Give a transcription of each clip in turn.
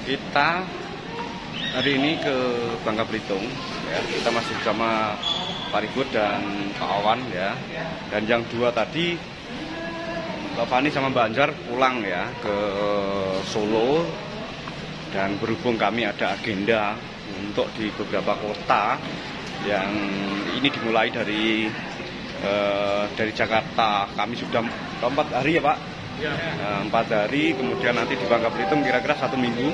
Kita hari ini ke Bangka Belitung ya. Kita masih bersama Pak Ribut dan Pak Awan ya. Dan yang dua tadi Mbak Fani sama Mbak Anjar pulang ya ke Solo. Dan berhubung kami ada agenda untuk di beberapa kota yang ini dimulai dari Jakarta. Kami sudah 4 hari ya Pak? Ya. 4 hari, kemudian nanti di Bangka Belitung kira-kira 1 minggu.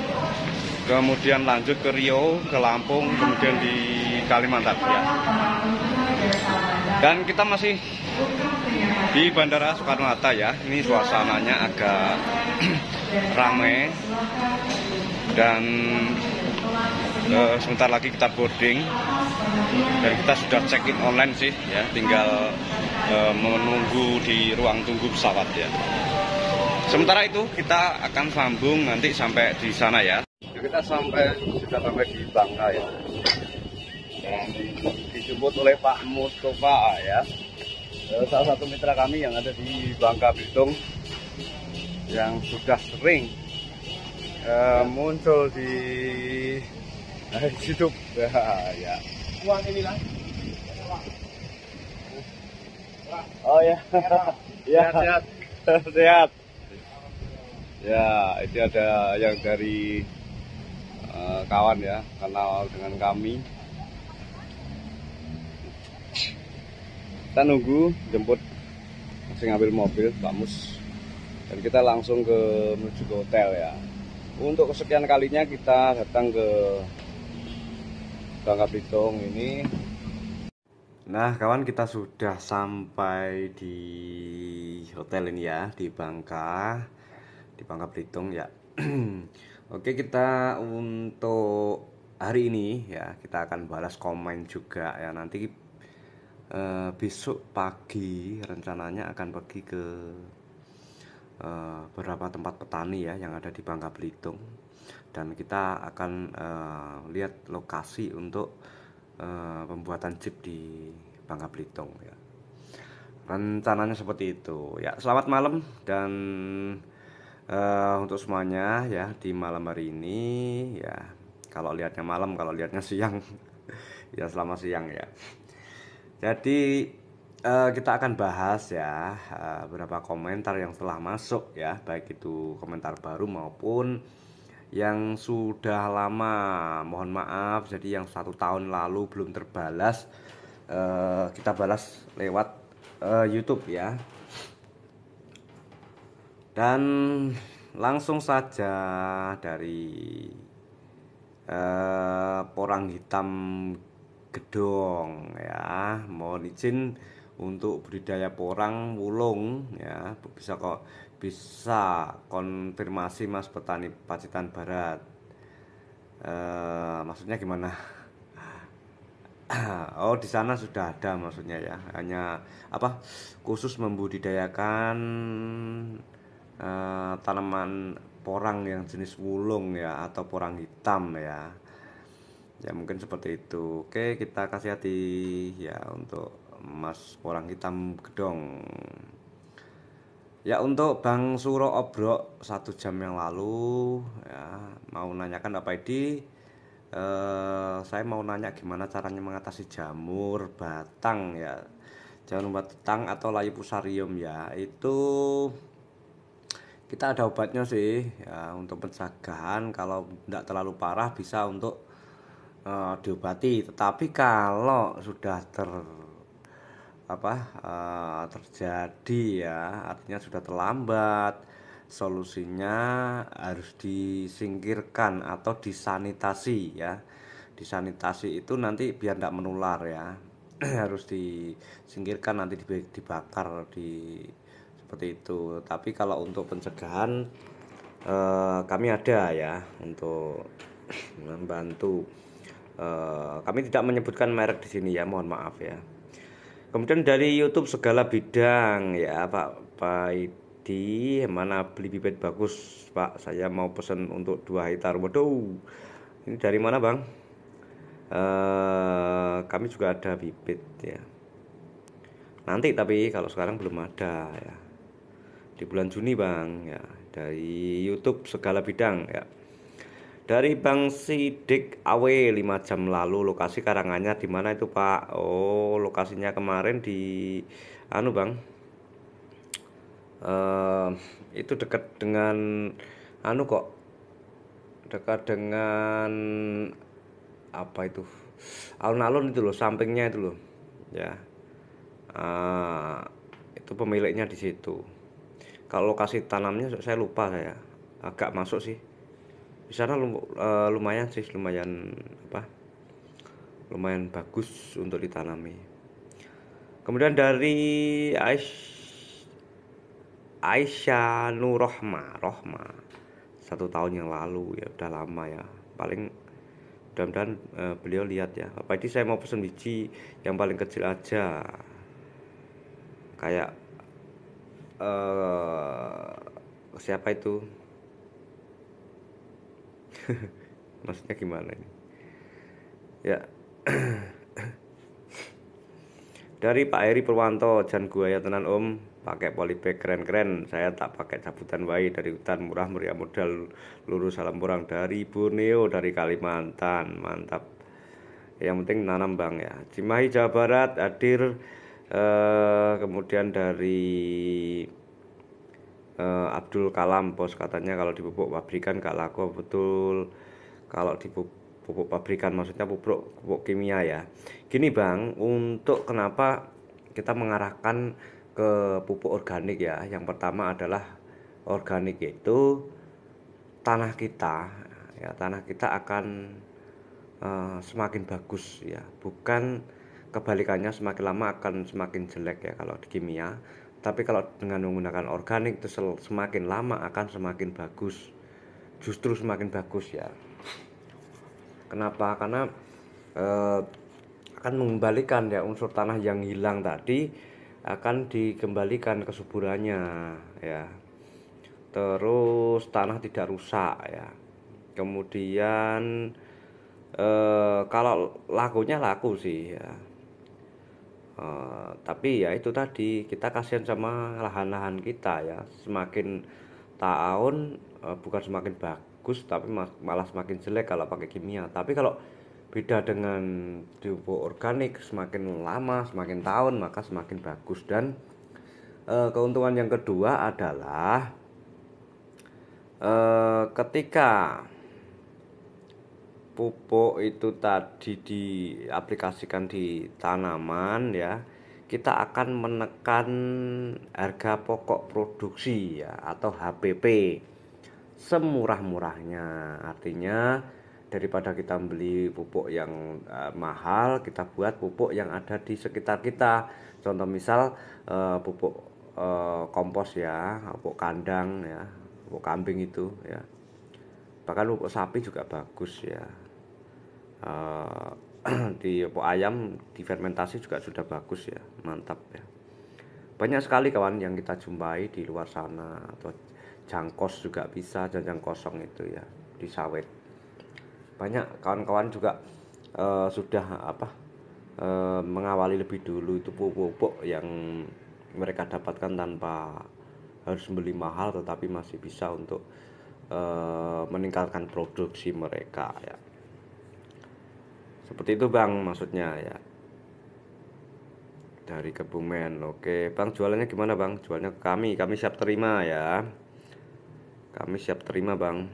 Kemudian lanjut ke Riau, ke Lampung, kemudian di Kalimantan ya. Dan kita masih di Bandara Soekarno-Hatta ya. Ini suasananya agak ramai. Dan sebentar lagi kita boarding. Dan kita sudah check-in online sih ya. Tinggal menunggu di ruang tunggu pesawat ya. Sementara itu kita akan sambung nanti sampai di sana ya. Kita sudah sampai di Bangka ya. Dan dijemput oleh Pak Mustafa ya. Salah satu mitra kami yang ada di Bangka Belitung yang sudah sering muncul di YouTube ya. Uang ini lah. Oh ya. Ya, Sehat. Sehat. Ya, itu ada yang dari kawan ya, kenal dengan kami. Kita nunggu jemput, masih ngambil mobil Pak Mus. Dan kita langsung menuju ke hotel ya. Untuk kesekian kalinya kita datang ke Bangka Belitung ini. Nah kawan, kita sudah sampai di hotel ini ya, di Bangka Belitung ya. Oke, kita untuk hari ini ya kita akan balas komen juga ya. Nanti besok pagi rencananya akan pergi ke beberapa tempat petani ya yang ada di Bangka Belitung. Dan kita akan lihat lokasi untuk pembuatan chip di Bangka Belitung ya. Rencananya seperti itu ya. Selamat malam dan untuk semuanya ya di malam hari ini ya. Kalau lihatnya malam, kalau lihatnya siang ya selamat siang ya. Jadi kita akan bahas ya beberapa komentar yang telah masuk ya, baik itu komentar baru maupun yang sudah lama. Mohon maaf, jadi yang 1 tahun lalu belum terbalas, kita balas lewat YouTube ya. Dan langsung saja dari Porang Hitam Gedong ya. Mohon izin untuk budidaya porang wulung ya. Bisa konfirmasi Mas petani Pacitan Barat. Maksudnya gimana? Oh, di sana sudah ada maksudnya ya. Hanya khusus membudidayakan tanaman porang yang jenis wulung ya, atau porang hitam ya. Ya mungkin seperti itu. Oke, kita kasih hati ya untuk Mas Porang Hitam Gedong. Ya, untuk Bang Suro Obrok 1 jam yang lalu ya, mau nanyakan apa ini? Saya mau nanya gimana caranya mengatasi jamur batang ya. Jamur batang atau layu fusarium ya. Itu kita ada obatnya sih ya, untuk pencegahan. Kalau tidak terlalu parah bisa untuk diobati. Tetapi kalau sudah terjadi ya, artinya sudah terlambat, solusinya harus disingkirkan atau disanitasi ya. Disanitasi itu nanti biar tidak menular ya. Harus disingkirkan, nanti dibakar seperti itu. Tapi kalau untuk pencegahan kami ada ya untuk membantu. Kami tidak menyebutkan merek di sini ya, mohon maaf ya. Kemudian dari YouTube Segala Bidang ya, Pak Paidi, mana beli bibit bagus Pak? Saya mau pesan untuk 2 hektar. Waduh, ini dari mana Bang? Kami juga ada bibit ya. Nanti tapi kalau sekarang belum ada ya. Di bulan Juni Bang ya, dari YouTube Segala Bidang ya. Dari Bang Sidik AW 5 jam lalu, lokasi Karanganyar di mana itu Pak? Oh, lokasinya kemarin di anu Bang, eh itu dekat dengan anu kok, dekat dengan apa itu? Alun-alun itu loh, sampingnya itu loh. Ya, eh, itu pemiliknya di situ. Kalau lokasi tanamnya saya lupa saya, agak masuk sih. Di sana lumayan sih, lumayan apa? Lumayan bagus untuk ditanami. Kemudian dari Aisyah Rohma 1 tahun yang lalu, ya udah lama ya, paling mudah-mudahan beliau lihat ya. Apa ini saya mau pesen biji yang paling kecil aja, kayak siapa itu, maksudnya gimana ini ya. Dari Pak Heri Purwanto, Jan Guaya tenan Om, pakai polybag keren-keren. Saya tak pakai cabutan wae, dari hutan murah meriah modal lurus salam kurang dari Borneo, dari Kalimantan. Mantap. Yang penting nanam Bang ya. Cimahi Jawa Barat hadir. Kemudian dari Abdul Kalam, bos katanya kalau dipupuk pabrikan gak laku, betul. Kalau dipupuk pabrikan maksudnya pupuk kimia ya. Gini Bang, untuk kenapa kita mengarahkan ke pupuk organik ya. Yang pertama adalah organik itu tanah kita, ya tanah kita akan semakin bagus ya. Bukan kebalikannya, semakin lama akan semakin jelek ya kalau di kimia. Tapi kalau dengan menggunakan organik itu semakin lama akan semakin bagus. Justru semakin bagus ya. Kenapa? Karena akan mengembalikan ya unsur tanah yang hilang tadi, akan dikembalikan kesuburannya ya. Terus tanah tidak rusak ya. Kemudian kalau lakunya laku sih ya. Tapi ya itu tadi, kita kasihan sama lahan-lahan kita ya. Semakin tahun bukan semakin bagus, tapi malah semakin jelek kalau pakai kimia. Tapi kalau beda dengan pupuk organik, semakin lama semakin tahun maka semakin bagus. Dan keuntungan yang kedua adalah ketika pupuk itu tadi diaplikasikan di tanaman ya, kita akan menekan harga pokok produksi ya, atau HPP semurah-murahnya. Artinya daripada kita beli pupuk yang mahal, kita buat pupuk yang ada di sekitar kita. Contoh misal pupuk kompos ya, pupuk kandang ya, pupuk kambing itu ya. Bahkan pupuk sapi juga bagus ya. Di pupuk ayam difermentasi juga sudah bagus ya, mantap ya. Banyak sekali kawan yang kita jumpai di luar sana, atau jangkos juga bisa, janjang kosong itu ya, di sawit. Banyak kawan-kawan juga sudah mengawali lebih dulu itu pupuk-pupuk yang mereka dapatkan tanpa harus beli mahal, tetapi masih bisa untuk meningkatkan produksi mereka ya. Seperti itu Bang maksudnya ya. Dari Kebumen. Oke Bang, jualannya gimana Bang? Jualnya ke kami siap terima ya. Kami siap terima Bang.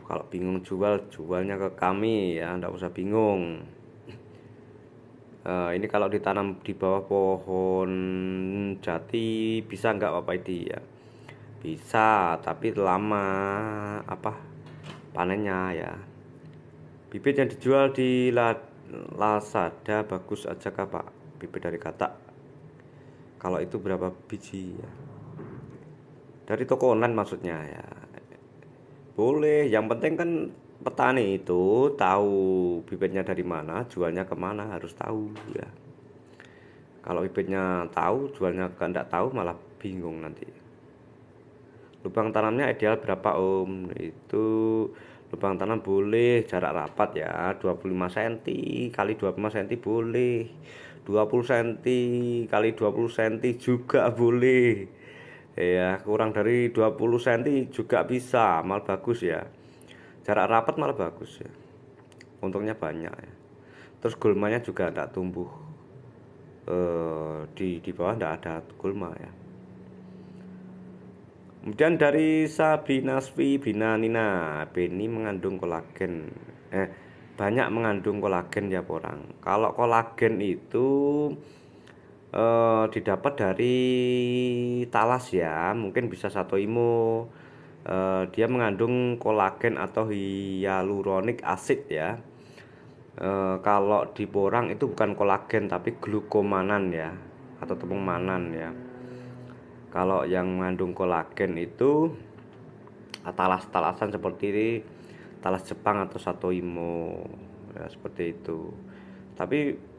Kalau bingung jualnya ke kami ya, nggak usah bingung. Ini kalau ditanam di bawah pohon jati bisa nggak Bapak Idi ya? Bisa, tapi lama panennya ya. Bibit yang dijual di Lazada bagus aja kah Pak? Bibit dari Katak. Kalau itu berapa biji ya? Dari toko online maksudnya ya. Boleh, yang penting kan petani itu tahu bibitnya dari mana, jualnya kemana, harus tahu ya. Kalau bibitnya tahu, jualnya enggak tahu, malah bingung nanti. Lubang tanamnya ideal berapa Om? Itu lubang tanam boleh jarak rapat ya, 25 cm kali 25 cm boleh, 20 cm kali 20 cm juga boleh ya. Kurang dari 20 cm juga bisa, mal bagus ya. Jarak rapat malah bagus ya, untungnya banyak ya. Terus gulmanya juga tidak tumbuh, di bawah tidak ada gulma ya. Kemudian dari Sabinasfi Binanina, Beni mengandung kolagen. Eh, banyak mengandung kolagen ya porang. Kalau kolagen itu didapat dari talas ya, mungkin bisa satu imo. Dia mengandung kolagen atau hyaluronik acid ya. Kalau di porang itu bukan kolagen tapi glukomanan ya, atau tepung manan ya. Kalau yang mengandung kolagen itu talas-talasan seperti ini, talas Jepang atau Satoimo ya, seperti itu. Tapi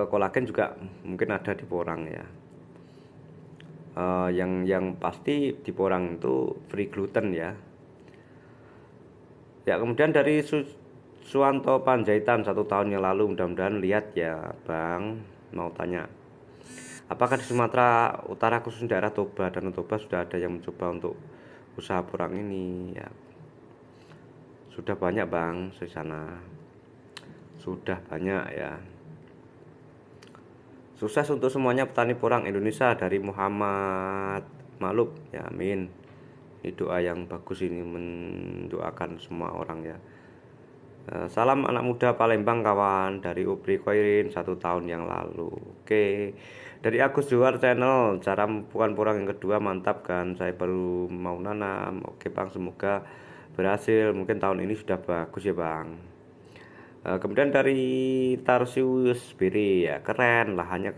kolagen juga mungkin ada di porang ya. Yang pasti di porang itu free gluten ya. Ya kemudian dari Suwanto Panjaitan 1 tahun yang lalu, mudah-mudahan lihat ya Bang, mau tanya, apakah di Sumatera Utara khusus daerah Toba dan Toba sudah ada yang mencoba untuk usaha porang ini ya? Sudah banyak Bang di sana, sudah banyak ya. Sukses untuk semuanya petani porang Indonesia, dari Muhammad Maluk ya, amin. Ini doa yang bagus ini, mendoakan semua orang ya. Salam anak muda Palembang kawan, dari Ubri Koirin 1 tahun yang lalu. Oke, dari Agus Johar channel, cara bukan porang yang kedua mantap kan, saya baru mau nanam. Oke Bang, semoga berhasil, mungkin tahun ini sudah bagus ya Bang. Kemudian dari Tarsius Biri ya, keren, lahannya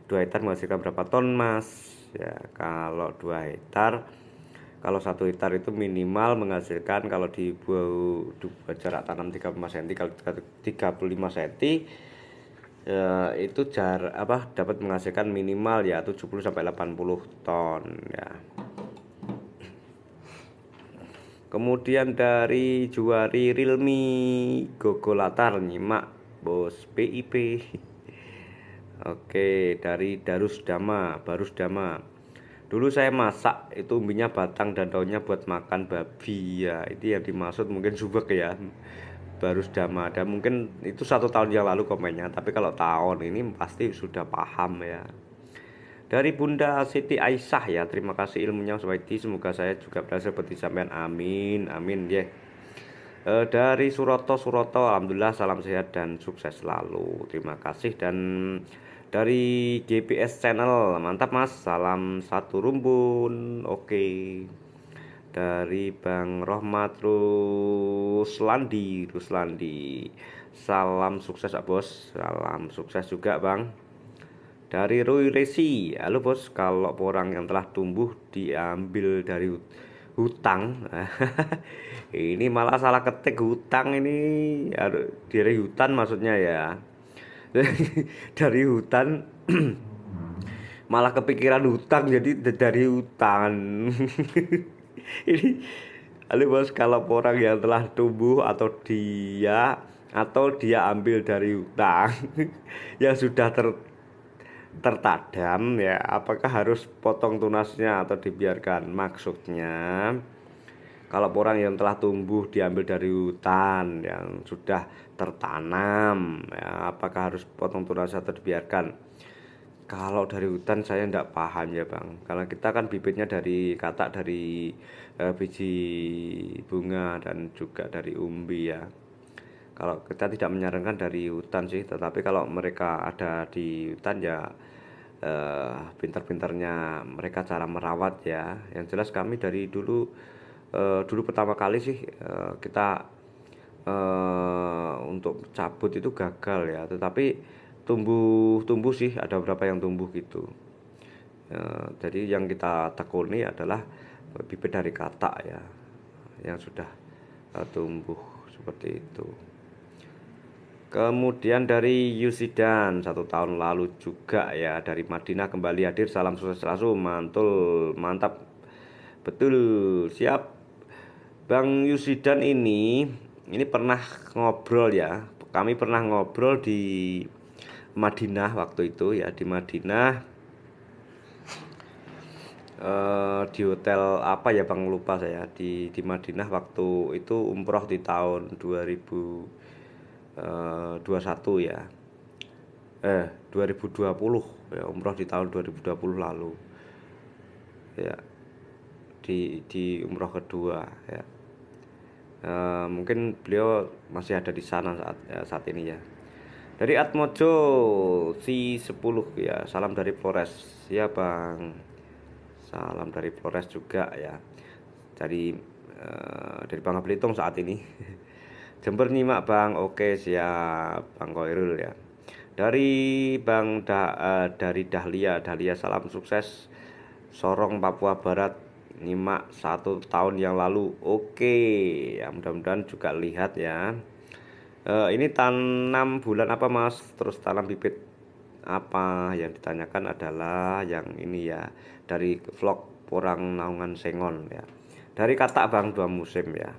2 hektar menghasilkan berapa ton Mas ya? Kalau 2 hektar, kalau 1 hektar itu minimal menghasilkan, kalau dibuat jarak tanam 35 cm, kalau 35 cm itu dapat menghasilkan minimal ya 70 sampai 80 ton ya. Kemudian dari Juari Rilmi Gogolatar, nyimak bos BIP. Oke, dari Barus Dama. Dulu saya masak itu umbinya batang dan daunnya buat makan babi ya. Itu yang dimaksud mungkin subek ya. Barus Dama, dan mungkin itu 1 tahun yang lalu komennya. Tapi kalau tahun ini pasti sudah paham ya. Dari Bunda Siti Aisyah ya, terima kasih ilmunya Sobaiti, semoga saya juga berhasil seperti sampean, amin amin ya. Dari Suroto, alhamdulillah salam sehat dan sukses selalu, terima kasih. Dan dari GPS channel, mantap Mas, salam satu rumpun. Oke, dari Bang Rohmat Ruslandi, salam sukses Bos, salam sukses juga Bang. Dari Roy Resi, halo bos, kalau porang yang telah tumbuh diambil dari hutang, ini malah salah ketik hutang ini, dari hutan maksudnya ya. Dari hutan malah kepikiran hutang, jadi dari hutan. Ini, halo bos, kalau porang yang telah tumbuh atau dia ambil dari hutang yang sudah tertadam ya, apakah harus potong tunasnya atau dibiarkan? Maksudnya kalau porang yang telah tumbuh diambil dari hutan yang sudah tertanam ya, apakah harus potong tunasnya atau dibiarkan? Kalau dari hutan saya tidak paham ya Bang, karena kita kan bibitnya dari katak, dari biji bunga dan juga dari umbi ya. Kalau kita tidak menyarankan dari hutan sih, tetapi kalau mereka ada di hutan ya pintar-pintarnya mereka cara merawat ya. Yang jelas kami dari dulu pertama kali sih kita untuk cabut itu gagal ya, tetapi tumbuh sih, ada beberapa yang tumbuh gitu. Jadi yang kita tekuni adalah bibit dari katak ya, yang sudah tumbuh seperti itu. Kemudian dari Yusidan 1 tahun lalu juga ya, dari Madinah kembali hadir, salam sukses selalu, mantul, mantap, betul, siap. Bang Yusidan ini pernah ngobrol ya, kami pernah ngobrol di Madinah waktu itu ya, di Madinah di hotel apa ya Bang, lupa saya, di Madinah waktu itu umroh di tahun 2021 ya, 2020 ya, umroh di tahun 2020 lalu ya, di umroh kedua ya. Mungkin beliau masih ada di sana saat ini ya. Dari Atmojo si 10 ya, salam dari Flores ya Bang, salam dari Flores juga ya, dari Bangka Belitung saat ini. Jember nyimak Bang, oke siap Bang Koirul ya. Dari Dahlia, Dahlia salam sukses Sorong Papua Barat, nyimak 1 tahun yang lalu. Oke ya, mudah-mudahan juga lihat ya. Ini tanam bulan apa Mas? Terus tanam bibit apa? Yang ditanyakan adalah yang ini ya, dari vlog Porang Naungan Sengon ya. Dari Katak Bang, 2 musim ya.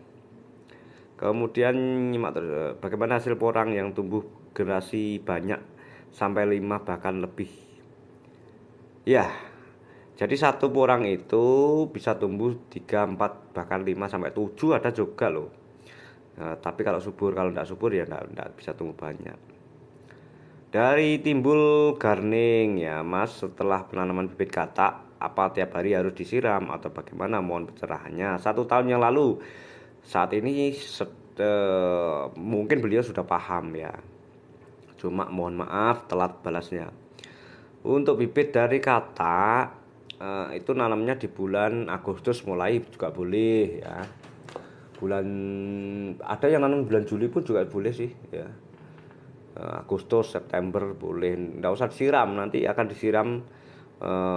Kemudian nyimak terus, bagaimana hasil porang yang tumbuh generasi banyak sampai 5 bahkan lebih. Ya, jadi satu porang itu bisa tumbuh 3 4 bahkan 5 sampai 7 ada juga loh. Tapi kalau subur, kalau tidak subur ya tidak bisa tumbuh banyak. Dari Timbul Garning ya Mas, setelah penanaman bibit katak, apa tiap hari harus disiram atau bagaimana, mohon pencerahannya. 1 tahun yang lalu, saat ini mungkin beliau sudah paham ya, cuma mohon maaf telat balasnya. Untuk bibit dari katak, itu nanamnya di bulan Agustus mulai juga boleh ya. Bulan ada yang nanam bulan Juli pun juga boleh sih ya. Agustus, September boleh, nggak usah disiram, nanti akan disiram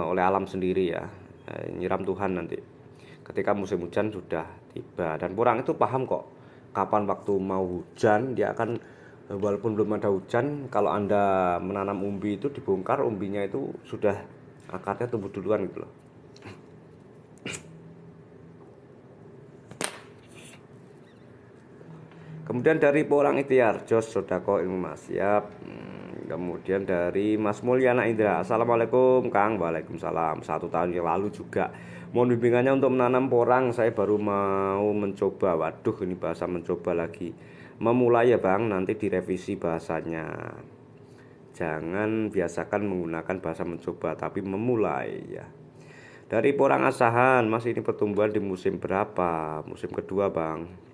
oleh alam sendiri ya, nyiram Tuhan nanti ketika musim hujan sudah tiba. Dan porang itu paham kok kapan waktu mau hujan, dia akan walaupun belum ada hujan, kalau Anda menanam umbi itu dibongkar, umbinya itu sudah akarnya tumbuh duluan gitu loh. Kemudian dari Porang Ikhtiar, Jos Sodako Ilmu Mas, siap. Kemudian dari Mas Mulyana Indra, assalamualaikum Kang. Waalaikumsalam. 1 tahun yang lalu juga mohon bimbingannya untuk menanam porang, saya baru mau mencoba. Waduh, ini bahasa mencoba lagi. Memulai ya Bang, nanti direvisi bahasanya. Jangan biasakan menggunakan bahasa mencoba, tapi memulai ya. Dari Porang Asahan, Mas ini pertumbuhan di musim berapa? Musim kedua Bang.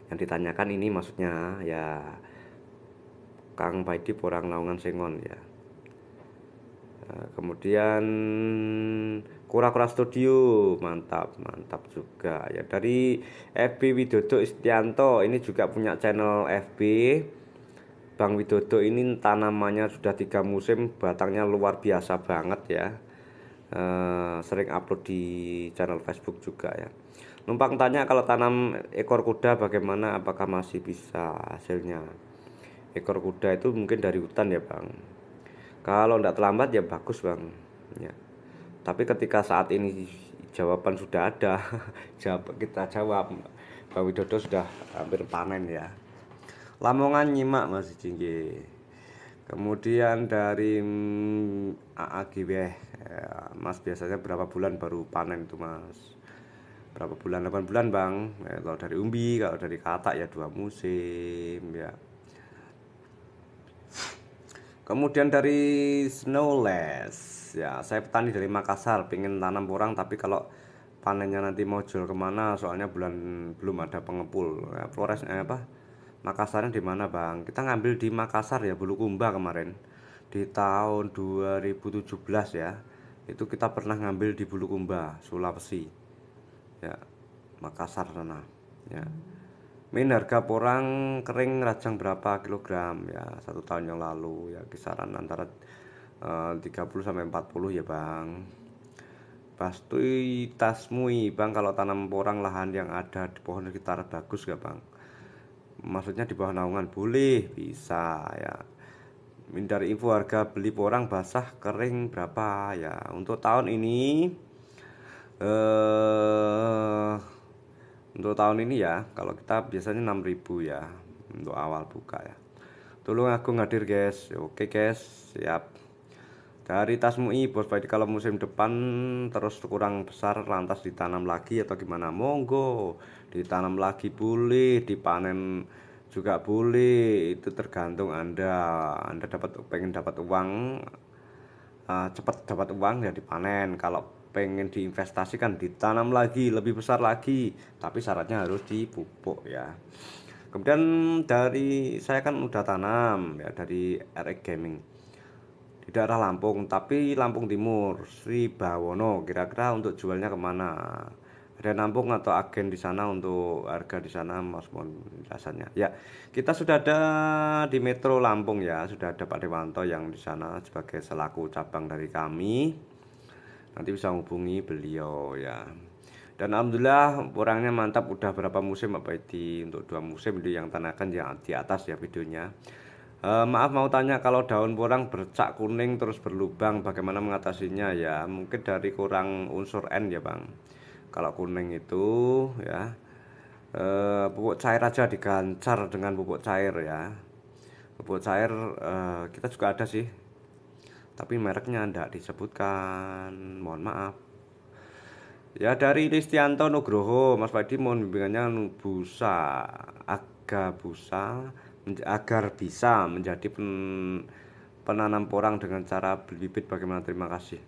Yang ditanyakan ini maksudnya ya Kang Paidi Porang Naungan Sengon ya. Kemudian Kura-Kura Studio, mantap mantap juga ya. Dari FB Widodo Istianto, ini juga punya channel FB. Bang Widodo ini tanamannya sudah 3 musim, batangnya luar biasa banget ya. Sering upload di channel Facebook juga ya. Numpang tanya, kalau tanam ekor kuda bagaimana, apakah masih bisa hasilnya? Ekor kuda itu mungkin dari hutan ya Bang. Kalau tidak terlambat ya bagus Bang ya. Tapi ketika saat ini jawaban sudah ada, kita jawab Bang Widodo sudah hampir panen ya. Lamongan nyimak masih tinggi. Kemudian dari AAGW ya, Mas biasanya berapa bulan baru panen itu Mas? Berapa bulan? 8 bulan Bang ya. Kalau dari umbi, kalau dari katak ya 2 musim ya. Kemudian dari Snowless ya, saya petani dari Makassar, pengen tanam porang tapi kalau panennya nanti mau jual kemana, soalnya belum ada pengepul ya. Flores Makassarnya di mana Bang? Kita ngambil di Makassar ya, Bulukumba kemarin di tahun 2017 ya. Itu kita pernah ngambil di Bulukumba, Sulawesi ya, Makassar sana ya. Min harga porang kering rajang berapa kilogram ya, 1 tahun yang lalu ya, kisaran antara 30 sampai 40 ya Bang. Pastui tasmui Bang, kalau tanam porang lahan yang ada di pohon sekitar bagus gak Bang? Maksudnya di bawah naungan boleh, bisa ya. Dari info harga beli porang basah kering berapa ya untuk tahun ini. eh Untuk tahun ini ya, kalau kita biasanya 6.000 ya untuk awal buka ya. Tolong aku hadir guys. Oke guys, siap. Dari Tasmui Bos Baidi, kalau musim depan terus kurang besar lantas ditanam lagi atau gimana? Monggo, ditanam lagi boleh, dipanen juga boleh. Itu tergantung Anda. Anda pengen dapat uang, cepat dapat uang ya dipanen. Kalau pengen diinvestasikan ditanam lagi lebih besar lagi, tapi syaratnya harus dipupuk ya. Kemudian dari saya kan udah tanam ya dari RX Gaming di daerah Lampung, tapi Lampung Timur, Sri Bawono. Kira-kira untuk jualnya kemana? Ada nampung atau agen di sana untuk harga di sana, Mas? Mohon jelasannya. Ya, kita sudah ada di Metro Lampung ya, sudah ada Pak Dewanto yang di sana sebagai selaku cabang dari kami. Nanti bisa hubungi beliau ya. Dan alhamdulillah orangnya mantap, udah berapa musim Pak Baidi, untuk 2 musim itu yang tanakan yang di atas ya videonya. Maaf mau tanya, kalau daun porang bercak kuning terus berlubang bagaimana mengatasinya ya? Mungkin dari kurang unsur N ya Bang. Kalau kuning itu ya pupuk cair aja, digancar dengan pupuk cair ya. Pupuk cair kita juga ada sih, tapi mereknya tidak disebutkan, mohon maaf. Ya dari Listianto Nugroho, Mas Padi mohon bimbingannya busa agar bisa menjadi penanam porang dengan cara beli bibit bagaimana, terima kasih.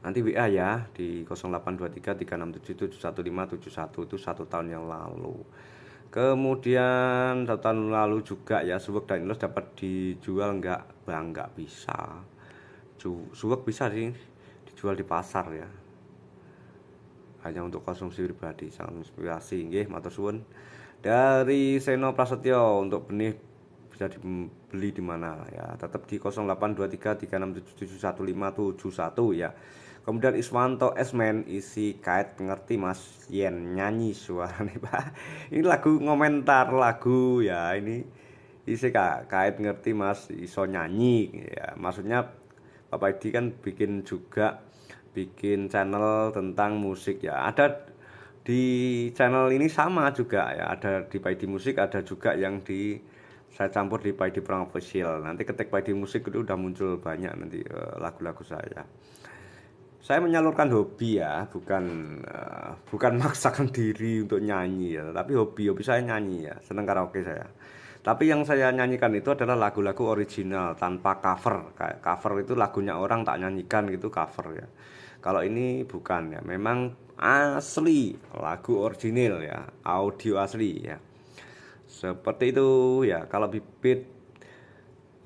Nanti WA ya di 0823 367 71571, itu 1 tahun yang lalu. Kemudian 1 tahun lalu juga ya, suwek dan ilus dapat dijual nggak Bang? Nggak bisa. Suwek bisa sih dijual di pasar ya, hanya untuk konsumsi pribadi. Sangat inspirasi nggih, matur suwun. Dari Seno Prasetyo, untuk benih bisa dibeli di mana ya? Tetap di 0823 367 71571 ya. Kemudian Iswanto Esmen, isi kait ngerti Mas Yen nyanyi suara nih Pak. Ini lagu ngomentar lagu ya, ini isi kait ngerti Mas iso nyanyi ya. Maksudnya Bapak Edi kan bikin channel tentang musik ya. Ada di channel ini sama juga ya, ada di Paidi Musik, ada juga yang saya campur di Paidi Perang Official. Nanti ketik Paidi Musik itu udah muncul banyak nanti lagu-lagu saya. Saya menyalurkan hobi ya, bukan maksakan diri untuk nyanyi ya, tapi hobi saya nyanyi ya, seneng karaoke saya. Tapi yang saya nyanyikan itu adalah lagu-lagu original tanpa cover. Kayak cover itu lagunya orang tak nyanyikan gitu, cover ya. Kalau ini bukan ya, memang asli lagu original ya, audio asli ya. Seperti itu ya. Kalau bibit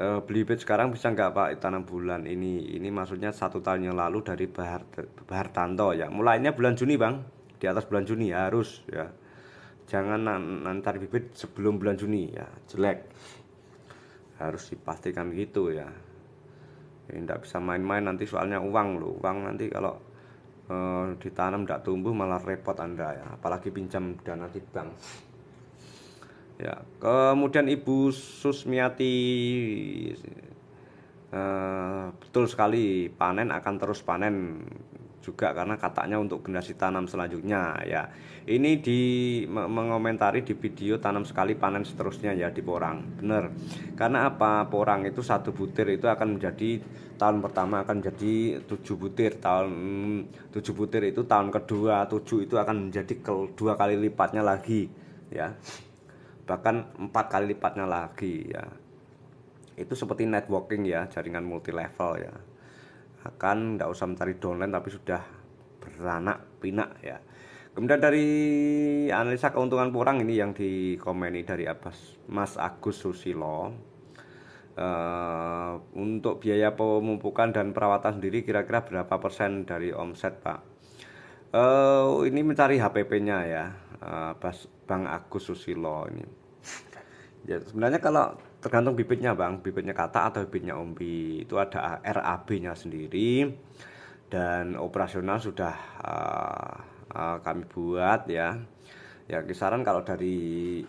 beli bibit sekarang bisa nggak Pak tanam bulan ini maksudnya 1 tahun yang lalu dari Bahar Tanto ya. Mulainya bulan Juni Bang, di atas bulan Juni harus ya. Jangan nanti bibit sebelum bulan Juni ya, jelek. Harus dipastikan gitu ya. Ini tidak bisa main-main nanti, soalnya uang loh. Uang nanti kalau ditanam tidak tumbuh malah repot Anda ya, apalagi pinjam dana di bank. Ya, kemudian Ibu Susmiati, betul sekali, panen akan terus panen juga karena katanya untuk generasi tanam selanjutnya ya. Ini mengomentari di video tanam sekali panen seterusnya ya di porang. Bener. Karena apa? Porang itu 1 butir itu akan menjadi, tahun pertama akan menjadi 7 butir, tahun 7 butir itu tahun kedua 7 itu akan menjadi 2 kali lipatnya lagi ya. Bahkan 4 kali lipatnya lagi ya. Itu seperti networking ya, jaringan multi level ya. Akan tidak usah mencari downline tapi sudah beranak pinak ya. Kemudian dari analisa keuntungan porang ini yang dikomeni dari Mas Agus Susilo, untuk biaya pemupukan dan perawatan sendiri kira-kira berapa persen dari omset Pak? Ini mencari HPP-nya ya, Bang Agus Susilo ini. Ya sebenarnya kalau tergantung bibitnya Bang, bibitnya kata atau bibitnya umbi, itu ada RAB-nya sendiri dan operasional sudah kami buat ya. Ya kisaran kalau dari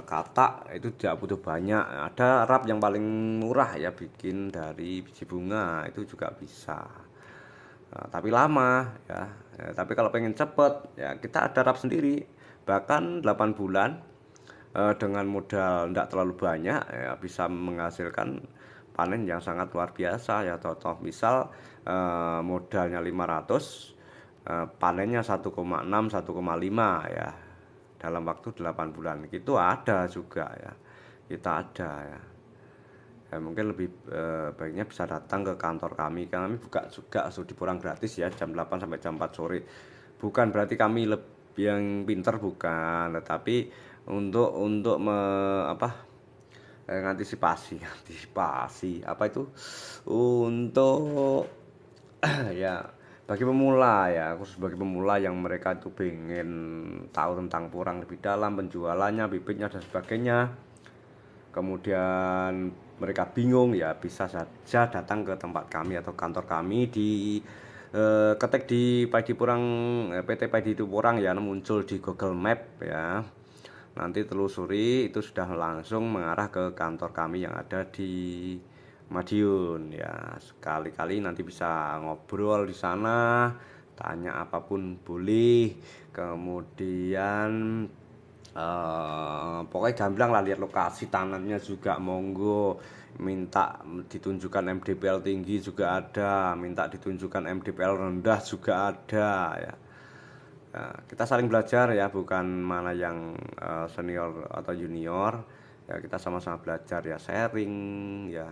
kata itu tidak butuh banyak. Ada rap yang paling murah ya, bikin dari biji bunga itu juga bisa. Tapi lama ya. Tapi kalau pengen cepet ya kita ada rap sendiri, bahkan 8 bulan dengan modal tidak terlalu banyak ya, bisa menghasilkan panen yang sangat luar biasa ya. Contoh misal modalnya 500, panennya 1,6 1,5 ya dalam waktu 8 bulan. Itu ada juga ya, kita ada ya. Ya, mungkin lebih baiknya bisa datang ke kantor kami. Kami buka juga studi porang gratis ya, jam 8 sampai jam 4 sore. Bukan berarti kami lebih yang pinter, bukan, tetapi untuk antisipasi antisipasi apa itu, untuk ya bagi pemula ya, khusus bagi pemula yang mereka itu pengen tahu tentang porang lebih dalam, penjualannya, bibitnya dan sebagainya, kemudian mereka bingung, ya bisa saja datang ke tempat kami atau kantor kami di ketik di Padi Porang, PT Padi itu Porang ya, muncul di Google Map ya. Nanti telusuri, itu sudah langsung mengarah ke kantor kami yang ada di Madiun ya. Sekali-kali nanti bisa ngobrol di sana, tanya apapun boleh. Kemudian pokoknya gamblang lah, lihat lokasi tanamnya juga monggo, minta ditunjukkan MDPL tinggi juga ada, minta ditunjukkan MDPL rendah juga ada ya. Nah, kita saling belajar ya, bukan mana yang senior atau junior ya, kita sama-sama belajar ya, sharing ya.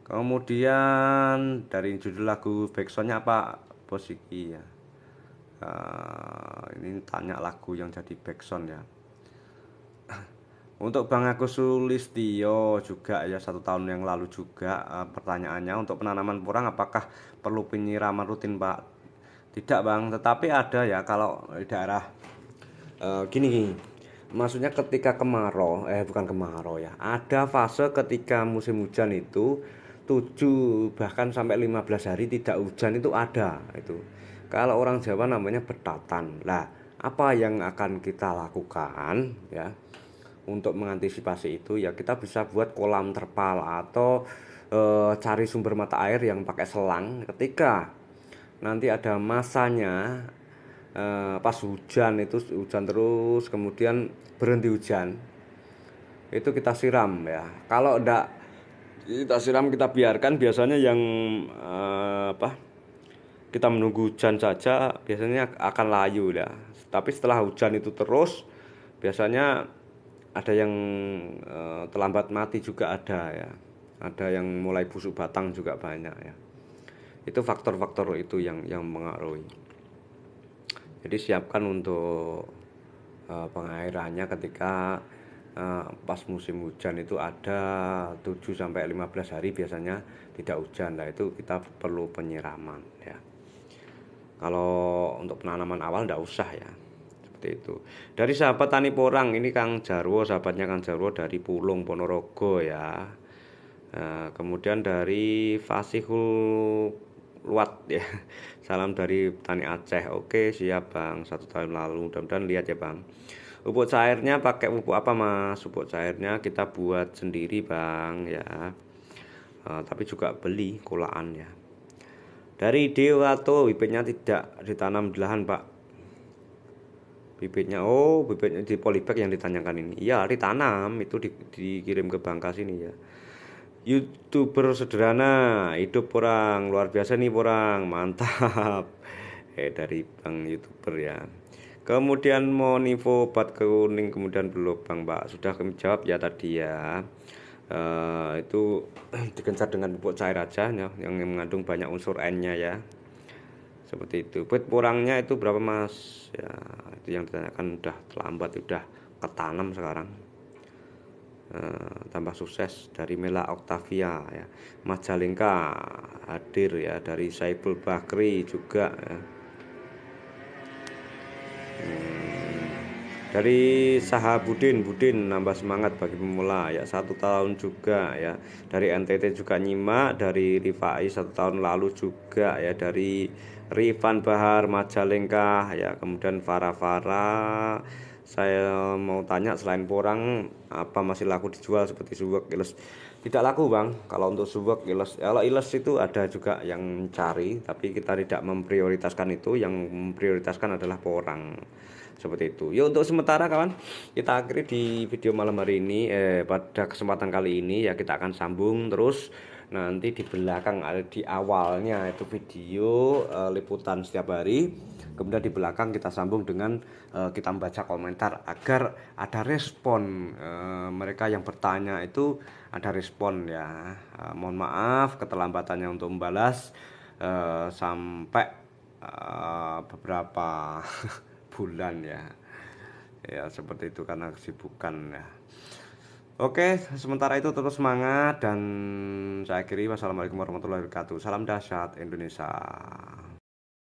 Kemudian dari judul lagu backsoundnya apa Bos Iki ya. Ini tanya lagu yang jadi backsound ya. Untuk Bang Agus Sulistio juga ya, 1 tahun yang lalu juga pertanyaannya, untuk penanaman porang apakah perlu penyiraman rutin Pak? Tidak Bang, tetapi ada ya kalau di daerah gini, maksudnya ketika kemarau, bukan kemarau ya, ada fase ketika musim hujan itu 7 bahkan sampai 15 hari tidak hujan, itu ada itu. Kalau orang Jawa namanya betatan. Lah, apa yang akan kita lakukan ya untuk mengantisipasi itu ya, kita bisa buat kolam terpal atau cari sumber mata air yang pakai selang. Ketika nanti ada masanya, pas hujan itu hujan terus kemudian berhenti hujan, itu kita siram ya. Kalau enggak kita siram, kita biarkan, biasanya yang kita menunggu hujan saja biasanya akan layu ya. Tapi setelah hujan itu terus, biasanya ada yang terlambat mati juga ada ya. Ada yang mulai busuk batang juga banyak ya. Itu faktor-faktor itu yang mengaruhi. Jadi siapkan untuk pengairannya ketika pas musim hujan itu ada 7 sampai 15 hari biasanya tidak hujan. Nah, itu kita perlu penyiraman ya. Kalau untuk penanaman awal enggak usah ya. Seperti itu. Dari sahabat Tani Porang, ini Kang Jarwo, sahabatnya Kang Jarwo dari Pulung Ponorogo ya. Kemudian dari Fasihul Luat ya, salam dari Tani Aceh. Oke siap Bang, 1 tahun lalu, mudah-mudahan lihat ya Bang. Pupuk cairnya pakai pupuk apa Mas? Pupuk cairnya kita buat sendiri Bang ya, tapi juga beli kolaan ya. Dari Dewato, bibitnya tidak ditanam di lahan Pak. Bibitnya, bibitnya di polybag yang ditanyakan ini. Iya ditanam, itu dikirim ke Bangka sini ya. YouTuber sederhana, hidup porang, luar biasa nih porang, mantap. Dari Bang YouTuber ya. Kemudian mau info obat kuning kemudian berlubang Pak, sudah kami jawab ya tadi ya. Itu digencar dengan pupuk cair aja ya, yang mengandung banyak unsur N-nya ya. Seperti itu. Buat porangnya itu berapa Mas? Ya, itu yang ditanyakan, udah terlambat, udah ketanam sekarang. Tambah sukses dari Mela Octavia ya. Majalengka hadir ya, dari Saiful Bakri juga ya. Dari Sahabudin, Budin nambah semangat bagi pemula ya, 1 tahun juga ya. Dari NTT juga nyimak, dari Rifai 1 tahun lalu juga ya, dari Rifan Bahar Majalengka ya. Kemudian Farah, saya mau tanya, selain porang apa masih laku dijual seperti suwek, iles? Tidak laku Bang, kalau untuk suwek, iles. Kalau iles itu ada juga yang mencari, tapi kita tidak memprioritaskan itu, yang memprioritaskan adalah porang. Seperti itu. Ya untuk sementara kawan, kita akhiri di video malam hari ini. Pada kesempatan kali ini ya, kita akan sambung terus Nanti di belakang ada di awalnya itu video liputan setiap hari, kemudian di belakang kita sambung dengan kita membaca komentar agar ada respon mereka yang bertanya itu ada respon ya. Mohon maaf keterlambatannya untuk membalas sampai beberapa bulan ya. Ya seperti itu karena kesibukan ya. Oke, sementara itu terus semangat dan saya akhiri. Wassalamualaikum warahmatullahi wabarakatuh. Salam dahsyat Indonesia.